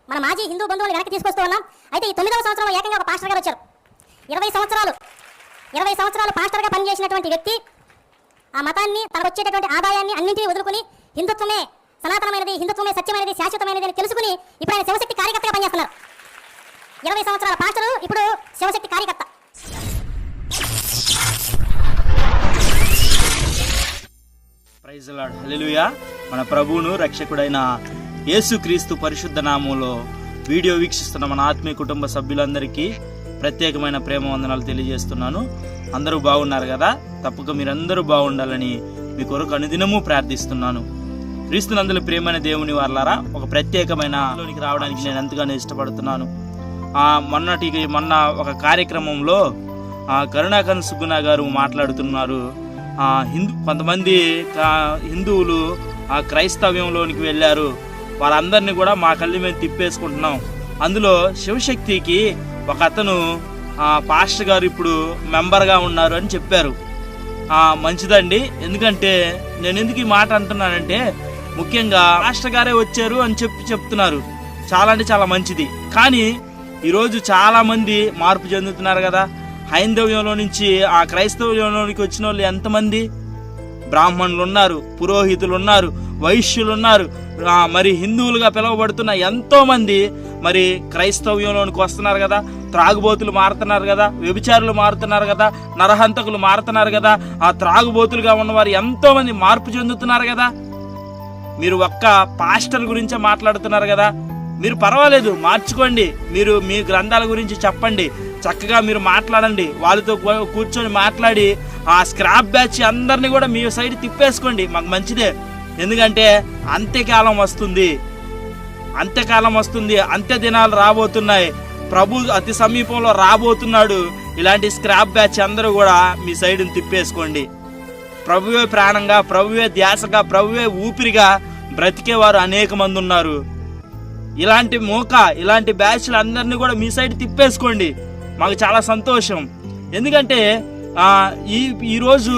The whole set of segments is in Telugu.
మన మాజీ హిందూ బంధువులు వెనక్కి తీసుకొస్తూ ఉన్నాం. అయితే ఈ 9వ సంవత్సరంలో ఏకంగా ఒక పాస్టర్ గారు వచ్చారు. 20 సంవత్సరాలు పాస్టర్గా పనిచేసినటువంటి వ్యక్తి ఆ మతాన్ని, తనకు వచ్చేటటువంటి ఆదాయాన్ని అన్నింటినీ వదులుకుని హిందుత్వమే సనాతనమైనది, హిందుత్వమే సత్యమైనది, శాశ్వతమైనది అని తెలుసుకుని ఇప్పుడు ఆయన శివశక్తి కార్యకర్తగా పనిచేస్తున్నారు. 20 సంవత్సరాల పాస్టరు ఇప్పుడు శివశక్తి కార్యకర్త. ప్రైజ్ లార్డ్, హల్లెలూయా. మన ప్రభువును రక్షకుడైన యేసుక్రీస్తు పరిశుద్ధ నామములో వీడియో వీక్షిస్తున్న మన ఆత్మీయ కుటుంబ సభ్యులందరికీ ప్రత్యేకమైన ప్రేమ వందనాలు తెలియజేస్తున్నాను. అందరూ బాగున్నారు కదా? తప్పక మీరందరూ బాగుండాలని మీ కొరకు అనుదినము ప్రార్థిస్తున్నాను. క్రీస్తునందుల ప్రేమైన దేవుని వారలారా, ఒక ప్రత్యేకమైన లోనికి రావడానికి నేను ఎంతగానో ఇష్టపడుతున్నాను. మొన్న ఒక కార్యక్రమంలో కరుణాకర్ సుగుణ గారు మాట్లాడుతున్నారు. కొంతమంది హిందువులు క్రైస్తవ్యంలోనికి వెళ్ళారు, వాళ్ళందరినీ కూడా మా కళ్ళు మేము తిప్పేసుకుంటున్నాం. అందులో శివశక్తికి ఒక అతను పాస్టర్ గారు ఇప్పుడు మెంబర్గా ఉన్నారు అని చెప్పారు. మంచిదండి. ఎందుకంటే నేను ఎందుకు ఈ మాట అంటున్నానంటే, ముఖ్యంగా పాస్టర్ గారే వచ్చారు అని చెప్తున్నారు. చాలా అంటే చాలా మంచిది. కానీ ఈరోజు చాలా మంది మార్పు చెందుతున్నారు కదా. హైందవ్యంలో నుంచి క్రైస్తవ్యంలోనికి వచ్చిన వాళ్ళు ఎంతమంది? బ్రాహ్మణులు ఉన్నారు, పురోహితులు ఉన్నారు, వైశ్యులు ఉన్నారు, మరి హిందువులుగా పిలువబడుతున్న ఎంతో మంది మరి క్రైస్తవ్యంలోనికి వస్తున్నారు కదా. త్రాగుబోతులు మారుతున్నారు కదా, వ్యభిచారులు మారుతున్నారు కదా, నరహంతకులు మారుతున్నారు కదా, త్రాగుబోతులుగా ఉన్నవారు ఎంతో మంది మార్పు చెందుతున్నారు కదా. మీరు ఒక్క పాస్టర్ గురించే మాట్లాడుతున్నారు కదా. మీరు పర్వాలేదు, మార్చుకోండి. మీరు మీ గ్రంథాల గురించి చెప్పండి, చక్కగా మీరు మాట్లాడండి. వాళ్ళతో కూర్చొని మాట్లాడి స్క్రాప్ బ్యాచ్ అందరినీ కూడా మీ సైడ్ తిప్పేసుకోండి. మాకు మంచిదే. ఎందుకంటే అంత్యకాలం వస్తుంది, అంత్య దినాలు రాబోతున్నాయి. ప్రభు అతి సమీపంలో రాబోతున్నాడు. ఇలాంటి స్క్రాప్ బ్యాచ్ అందరూ కూడా మీ సైడ్ తిప్పేసుకోండి. ప్రభువే ప్రాణంగా, ప్రభువే ధ్యాసగా, ప్రభువే ఊపిరిగా బ్రతికేవారు అనేక మంది ఉన్నారు. ఇలాంటి బ్యాచ్లు అందరినీ కూడా మీ సైడ్ తిప్పేసుకోండి. మాకు చాలా సంతోషం. ఎందుకంటే ఈరోజు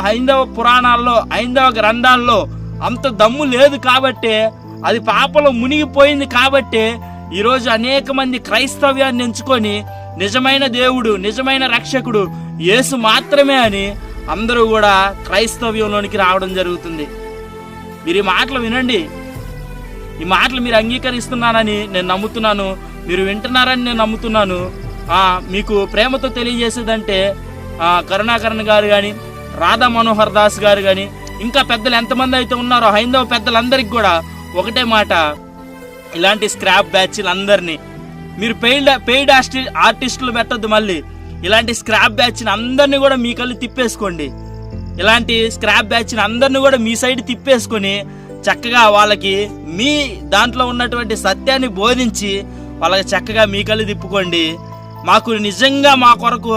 హైందవ పురాణాల్లో, హైందవ గ్రంథాల్లో అంత దమ్ము లేదు కాబట్టి, అది పాపలో మునిగిపోయింది కాబట్టి ఈరోజు అనేక మంది క్రైస్తవ్యాన్ని ఎంచుకొని నిజమైన దేవుడు, నిజమైన రక్షకుడు యేసు మాత్రమే అని అందరూ కూడా క్రైస్తవ్యంలోనికి రావడం జరుగుతుంది. మీరు ఈ మాటలు వినండి. ఈ మాటలు మీరు అంగీకరిస్తున్నానని నేను నమ్ముతున్నాను, మీరు వింటున్నారని నేను నమ్ముతున్నాను. మీకు ప్రేమతో తెలియజేసేదంటే కరుణాకరణ్ గారు కానీ, రాధా మనోహర్ దాస్ గారు కానీ, ఇంకా పెద్దలు ఎంతమంది అయితే ఉన్నారో హైందవ పెద్దలందరికీ కూడా ఒకటే మాట, ఇలాంటి స్క్రాప్ బ్యాచ్లు అందరినీ మీరు పెయిడ్ ఆర్టిస్టులు పెట్టద్దు. మళ్ళీ ఇలాంటి స్క్రాప్ బ్యాచ్ని అందరినీ కూడా మీ కళ్ళు తిప్పేసుకోండి. ఇలాంటి స్క్రాప్ బ్యాచ్ని అందరినీ కూడా మీ సైడ్ తిప్పేసుకొని చక్కగా వాళ్ళకి మీ దాంట్లో ఉన్నటువంటి సత్యాన్ని బోధించి వాళ్ళకి చక్కగా మీ కళ్ళు తిప్పుకోండి. మాకు నిజంగా మా కొరకు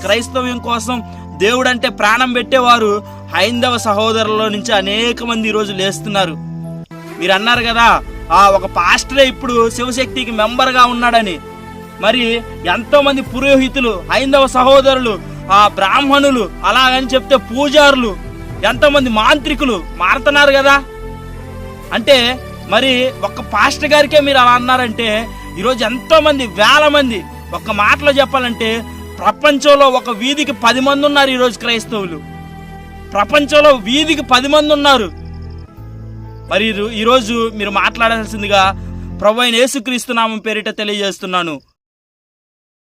క్రైస్తవ్యం కోసం దేవుడు అంటే ప్రాణం పెట్టేవారు హైందవ సహోదరుల నుంచి అనేక మంది ఈరోజు లేస్తున్నారు. మీరు అన్నారు కదా, ఒక పాస్టరే ఇప్పుడు శివశక్తికి మెంబర్గా ఉన్నాడని. మరి ఎంతో మంది పురోహితులు, హైందవ సహోదరులు, బ్రాహ్మణులు, అలాగని చెప్తే పూజారులు, ఎంతోమంది మాంత్రికులు మారుతున్నారు కదా. అంటే మరి ఒక్క పాస్టర్ గారికే మీరు అలా అన్నారంటే ఈరోజు ఎంతో మంది, వేల మంది, ఒక్క మాటలో చెప్పాలంటే ప్రపంచంలో ఒక వీధికి 10 మంది ఉన్నారు ఈరోజు క్రైస్తవులు. ప్రపంచంలో వీధికి 10 మంది ఉన్నారు. మరి ఈరోజు మీరు మాట్లాడాల్సిందిగా ప్రభువైన యేసుక్రీస్తు నామం పేరిట తెలియజేస్తున్నాను.